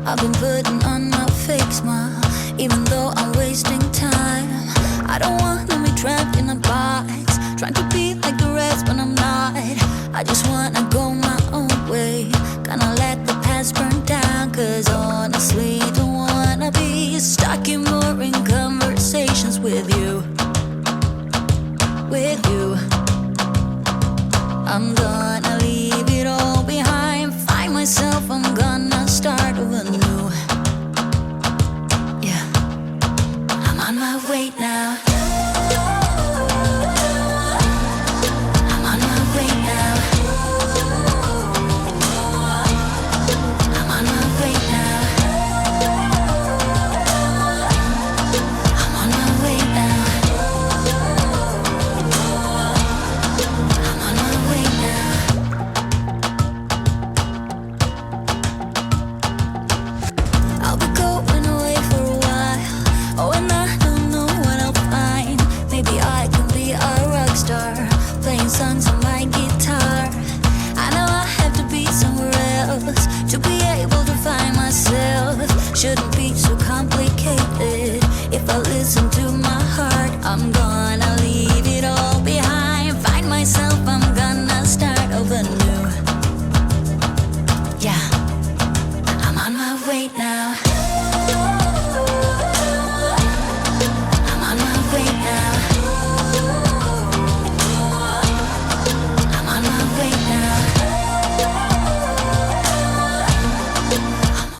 I've been putting on a fake smile, even though I'm wasting time. I don't wanna be trapped in a box, trying to be like the rest when I'm not. I just wanna go my own way, gonna let the past burn down. Cause honestly, don't wanna be stuck in boring conversations with you. With you, I'm gonna leave it all behind, find myself, I'm gonna start over new. Yeah, I'm on my way now. I'm on my way now. I'm on my way now. I'm on my way now. I'm on my way now. I'll be going away for a while. Oh, and I don't know what I'll find. Maybe I can be a rock star, playing songs on my guitar. I know I have to be somewhere else to be able to find myself. Shouldn't be so complicated. If I listen to my heart, I'm gonna leave it all behind, find myself, I'm gonna start over new. Yeah, I'm on my way now.